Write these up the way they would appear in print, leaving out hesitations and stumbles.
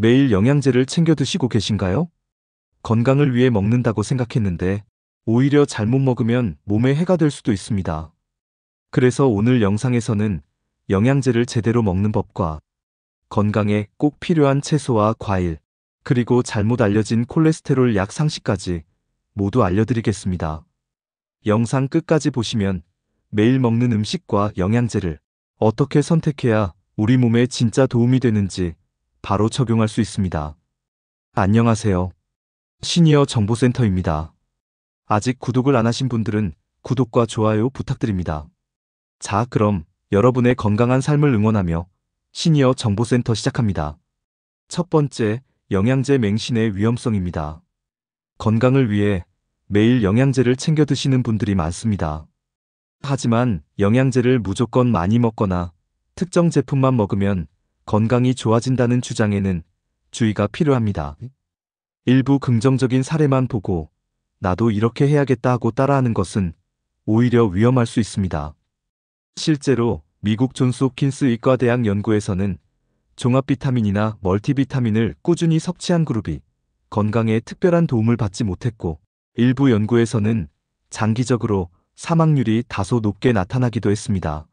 매일 영양제를 챙겨 드시고 계신가요? 건강을 위해 먹는다고 생각했는데 오히려 잘못 먹으면 몸에 해가 될 수도 있습니다. 그래서 오늘 영상에서는 영양제를 제대로 먹는 법과 건강에 꼭 필요한 채소와 과일, 그리고 잘못 알려진 콜레스테롤 약 상식까지 모두 알려드리겠습니다. 영상 끝까지 보시면 매일 먹는 음식과 영양제를 어떻게 선택해야 우리 몸에 진짜 도움이 되는지 바로 적용할 수 있습니다. 안녕하세요. 시니어 정보센터입니다. 아직 구독을 안 하신 분들은 구독과 좋아요 부탁드립니다. 자, 그럼 여러분의 건강한 삶을 응원하며 시니어 정보센터 시작합니다. 첫 번째, 영양제 맹신의 위험성입니다. 건강을 위해 매일 영양제를 챙겨 드시는 분들이 많습니다. 하지만 영양제를 무조건 많이 먹거나 특정 제품만 먹으면 건강이 좋아진다는 주장에는 주의가 필요합니다. 일부 긍정적인 사례만 보고 나도 이렇게 해야겠다 하고 따라하는 것은 오히려 위험할 수 있습니다. 실제로 미국 존스 홉킨스 의과대학 연구에서는 종합 비타민이나 멀티비타민을 꾸준히 섭취한 그룹이 건강에 특별한 도움을 받지 못했고, 일부 연구에서는 장기적으로 사망률이 다소 높게 나타나기도 했습니다.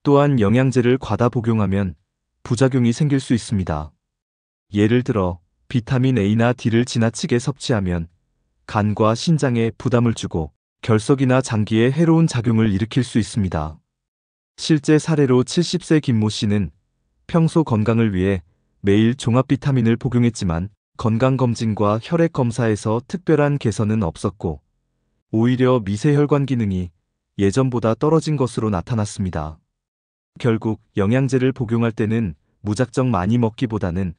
또한 영양제를 과다 복용하면 부작용이 생길 수 있습니다. 예를 들어 비타민 A나 D를 지나치게 섭취하면 간과 신장에 부담을 주고 결석이나 장기에 해로운 작용을 일으킬 수 있습니다. 실제 사례로 70세 김모 씨는 평소 건강을 위해 매일 종합 비타민을 복용했지만 건강검진과 혈액검사에서 특별한 개선은 없었고, 오히려 미세혈관 기능이 예전보다 떨어진 것으로 나타났습니다. 결국 영양제를 복용할 때는 무작정 많이 먹기보다는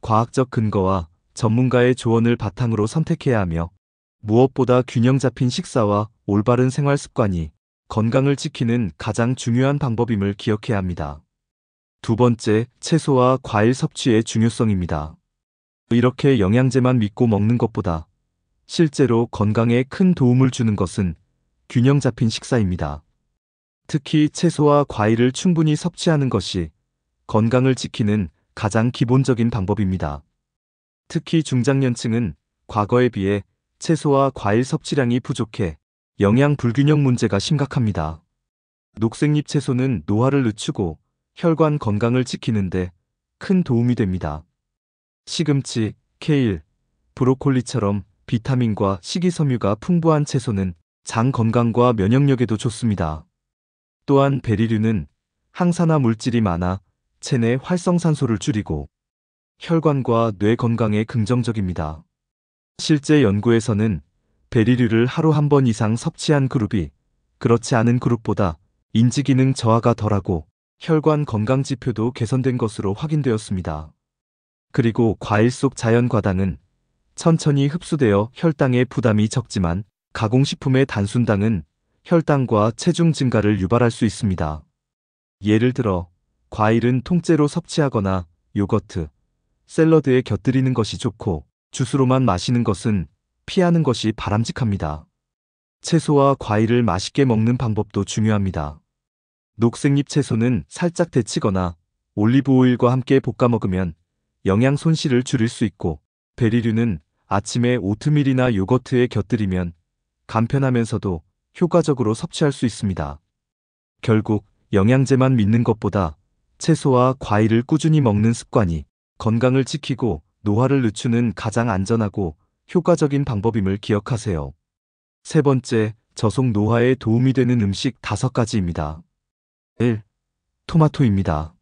과학적 근거와 전문가의 조언을 바탕으로 선택해야 하며, 무엇보다 균형 잡힌 식사와 올바른 생활 습관이 건강을 지키는 가장 중요한 방법임을 기억해야 합니다. 두 번째, 채소와 과일 섭취의 중요성입니다. 이렇게 영양제만 믿고 먹는 것보다 실제로 건강에 큰 도움을 주는 것은 균형 잡힌 식사입니다. 특히 채소와 과일을 충분히 섭취하는 것이 건강을 지키는 가장 기본적인 방법입니다. 특히 중장년층은 과거에 비해 채소와 과일 섭취량이 부족해 영양 불균형 문제가 심각합니다. 녹색잎 채소는 노화를 늦추고 혈관 건강을 지키는데 큰 도움이 됩니다. 시금치, 케일, 브로콜리처럼 비타민과 식이섬유가 풍부한 채소는 장 건강과 면역력에도 좋습니다. 또한 베리류는 항산화 물질이 많아 체내 활성산소를 줄이고 혈관과 뇌 건강에 긍정적입니다. 실제 연구에서는 베리류를 하루 한 번 이상 섭취한 그룹이 그렇지 않은 그룹보다 인지기능 저하가 덜하고 혈관 건강 지표도 개선된 것으로 확인되었습니다. 그리고 과일 속 자연과당은 천천히 흡수되어 혈당의 부담이 적지만 가공식품의 단순당은 혈당과 체중 증가를 유발할 수 있습니다. 예를 들어 과일은 통째로 섭취하거나 요거트, 샐러드에 곁들이는 것이 좋고, 주스로만 마시는 것은 피하는 것이 바람직합니다. 채소와 과일을 맛있게 먹는 방법도 중요합니다. 녹색잎 채소는 살짝 데치거나 올리브 오일과 함께 볶아 먹으면 영양 손실을 줄일 수 있고, 베리류는 아침에 오트밀이나 요거트에 곁들이면 간편하면서도 효과적으로 섭취할 수 있습니다. 결국 영양제만 믿는 것보다 채소와 과일을 꾸준히 먹는 습관이 건강을 지키고 노화를 늦추는 가장 안전하고 효과적인 방법임을 기억하세요. 세 번째, 저속 노화에 도움이 되는 음식 5가지입니다. 1. 토마토입니다.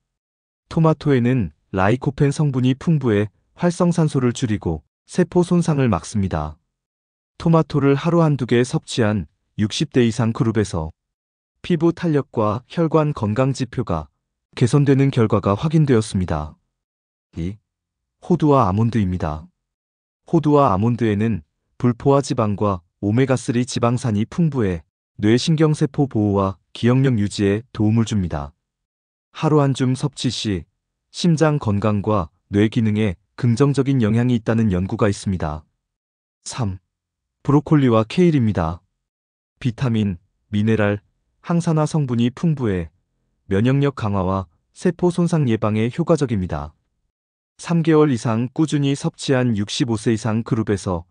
토마토에는 라이코펜 성분이 풍부해 활성산소를 줄이고 세포 손상을 막습니다. 토마토를 하루 한두 개 섭취한 60대 이상 그룹에서 피부 탄력과 혈관 건강 지표가 개선되는 결과가 확인되었습니다. 2. 호두와 아몬드입니다. 호두와 아몬드에는 불포화 지방과 오메가3 지방산이 풍부해 뇌신경세포 보호와 기억력 유지에 도움을 줍니다. 하루 한 줌 섭취 시 심장 건강과 뇌 기능에 긍정적인 영향이 있다는 연구가 있습니다. 3. 브로콜리와 케일입니다. 비타민, 미네랄, 항산화 성분이 풍부해 면역력 강화와 세포 손상 예방에 효과적입니다. 3개월 이상 꾸준히 섭취한 65세 이상 그룹에서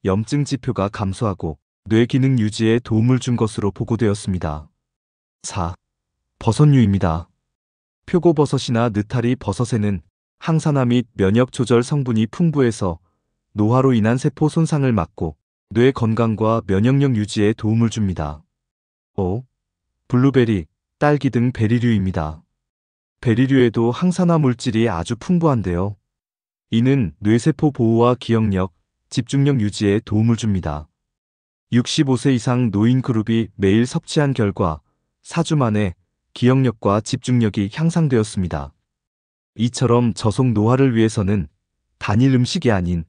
염증 지표가 감소하고 뇌 기능 유지에 도움을 준 것으로 보고되었습니다. 4. 버섯류입니다. 표고버섯이나 느타리 버섯에는 항산화 및 면역 조절 성분이 풍부해서 노화로 인한 세포 손상을 막고 뇌 건강과 면역력 유지에 도움을 줍니다. 5. 블루베리, 딸기 등 베리류입니다. 베리류에도 항산화 물질이 아주 풍부한데요. 이는 뇌세포 보호와 기억력, 집중력 유지에 도움을 줍니다. 65세 이상 노인 그룹이 매일 섭취한 결과 4주 만에 기억력과 집중력이 향상되었습니다. 이처럼 저속 노화를 위해서는 단일 음식이 아닌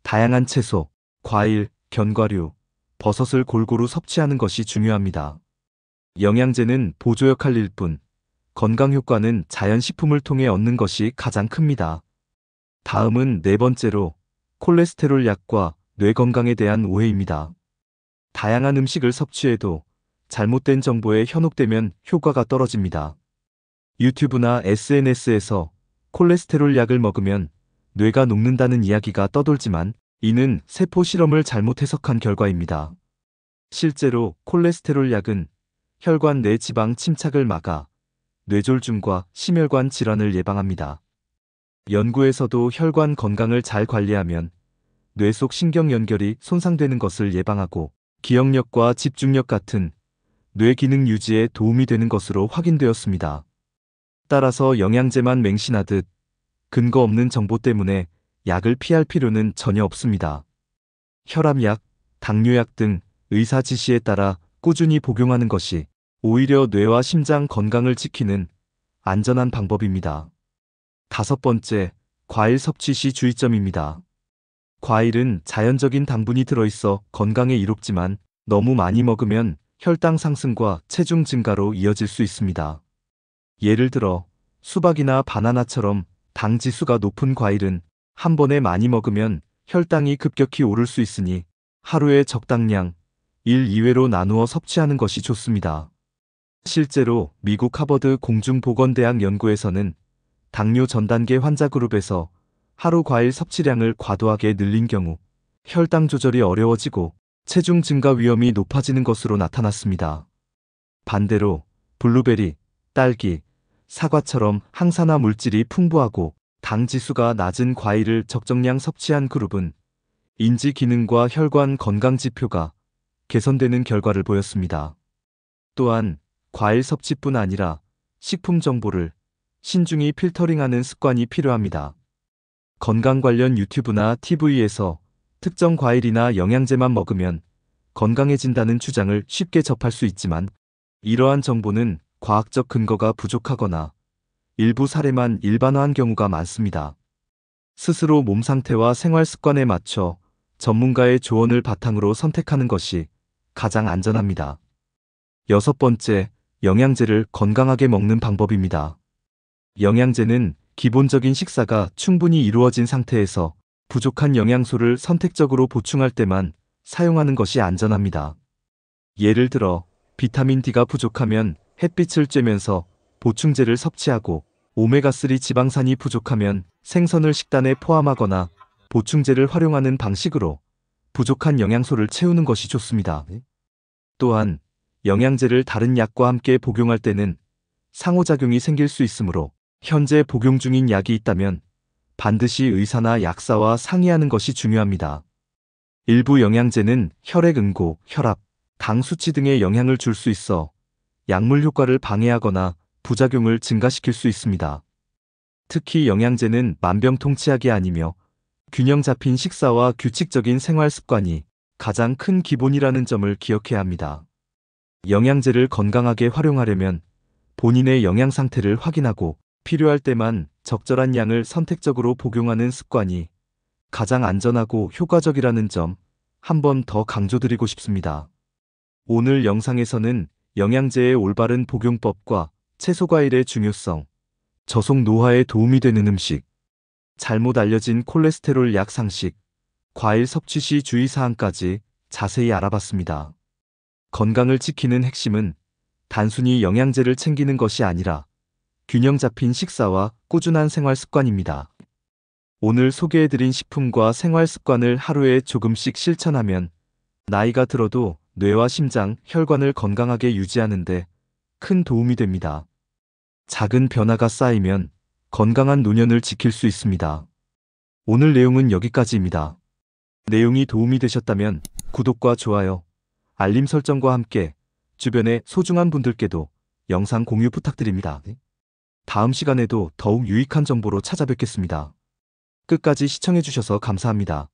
다양한 채소, 과일, 견과류, 버섯을 골고루 섭취하는 것이 중요합니다. 영양제는 보조 역할일 뿐 건강 효과는 자연식품을 통해 얻는 것이 가장 큽니다. 다음은 네 번째로 콜레스테롤 약과 뇌 건강에 대한 오해입니다. 다양한 음식을 섭취해도 잘못된 정보에 현혹되면 효과가 떨어집니다. 유튜브나 SNS에서 콜레스테롤 약을 먹으면 뇌가 녹는다는 이야기가 떠돌지만 이는 세포 실험을 잘못 해석한 결과입니다. 실제로 콜레스테롤 약은 혈관 내 지방 침착을 막아 뇌졸중과 심혈관 질환을 예방합니다. 연구에서도 혈관 건강을 잘 관리하면 뇌 속 신경 연결이 손상되는 것을 예방하고 기억력과 집중력 같은 뇌 기능 유지에 도움이 되는 것으로 확인되었습니다. 따라서 영양제만 맹신하듯 근거 없는 정보 때문에 약을 피할 필요는 전혀 없습니다. 혈압약, 당뇨약 등 의사 지시에 따라 꾸준히 복용하는 것이 오히려 뇌와 심장 건강을 지키는 안전한 방법입니다. 5번째, 과일 섭취 시 주의점입니다. 과일은 자연적인 당분이 들어있어 건강에 이롭지만 너무 많이 먹으면 혈당 상승과 체중 증가로 이어질 수 있습니다. 예를 들어 수박이나 바나나처럼 당 지수가 높은 과일은 한 번에 많이 먹으면 혈당이 급격히 오를 수 있으니 하루에 적당량 1, 2회로 나누어 섭취하는 것이 좋습니다. 실제로 미국 하버드 공중보건대학 연구에서는 당뇨 전 단계 환자 그룹에서 하루 과일 섭취량을 과도하게 늘린 경우 혈당 조절이 어려워지고 체중 증가 위험이 높아지는 것으로 나타났습니다. 반대로 블루베리, 딸기, 사과처럼 항산화 물질이 풍부하고 당 지수가 낮은 과일을 적정량 섭취한 그룹은 인지 기능과 혈관 건강 지표가 개선되는 결과를 보였습니다. 또한 과일 섭취뿐 아니라 식품 정보를 신중히 필터링하는 습관이 필요합니다. 건강 관련 유튜브나 TV에서 특정 과일이나 영양제만 먹으면 건강해진다는 주장을 쉽게 접할 수 있지만 이러한 정보는 과학적 근거가 부족하거나 일부 사례만 일반화한 경우가 많습니다. 스스로 몸 상태와 생활 습관에 맞춰 전문가의 조언을 바탕으로 선택하는 것이 가장 안전합니다. 6번째, 영양제를 건강하게 먹는 방법입니다. 영양제는 기본적인 식사가 충분히 이루어진 상태에서 부족한 영양소를 선택적으로 보충할 때만 사용하는 것이 안전합니다. 예를 들어 비타민 D가 부족하면 햇빛을 쬐면서 보충제를 섭취하고 오메가3 지방산이 부족하면 생선을 식단에 포함하거나 보충제를 활용하는 방식으로 부족한 영양소를 채우는 것이 좋습니다. 또한 영양제를 다른 약과 함께 복용할 때는 상호작용이 생길 수 있으므로 현재 복용 중인 약이 있다면 반드시 의사나 약사와 상의하는 것이 중요합니다. 일부 영양제는 혈액 응고, 혈압, 당 수치 등에 영향을 줄 수 있어 약물 효과를 방해하거나 부작용을 증가시킬 수 있습니다. 특히 영양제는 만병통치약이 아니며 균형 잡힌 식사와 규칙적인 생활 습관이 가장 큰 기본이라는 점을 기억해야 합니다. 영양제를 건강하게 활용하려면 본인의 영양 상태를 확인하고 필요할 때만 적절한 양을 선택적으로 복용하는 습관이 가장 안전하고 효과적이라는 점 한 번 더 강조드리고 싶습니다. 오늘 영상에서는 영양제의 올바른 복용법과 채소과일의 중요성, 저속 노화에 도움이 되는 음식, 잘못 알려진 콜레스테롤 약 상식, 과일 섭취 시 주의사항까지 자세히 알아봤습니다. 건강을 지키는 핵심은 단순히 영양제를 챙기는 것이 아니라 균형 잡힌 식사와 꾸준한 생활 습관입니다. 오늘 소개해드린 식품과 생활 습관을 하루에 조금씩 실천하면 나이가 들어도 뇌와 심장, 혈관을 건강하게 유지하는데 큰 도움이 됩니다. 작은 변화가 쌓이면 건강한 노년을 지킬 수 있습니다. 오늘 내용은 여기까지입니다. 내용이 도움이 되셨다면 구독과 좋아요, 알림 설정과 함께 주변의 소중한 분들께도 영상 공유 부탁드립니다. 다음 시간에도 더욱 유익한 정보로 찾아뵙겠습니다. 끝까지 시청해주셔서 감사합니다.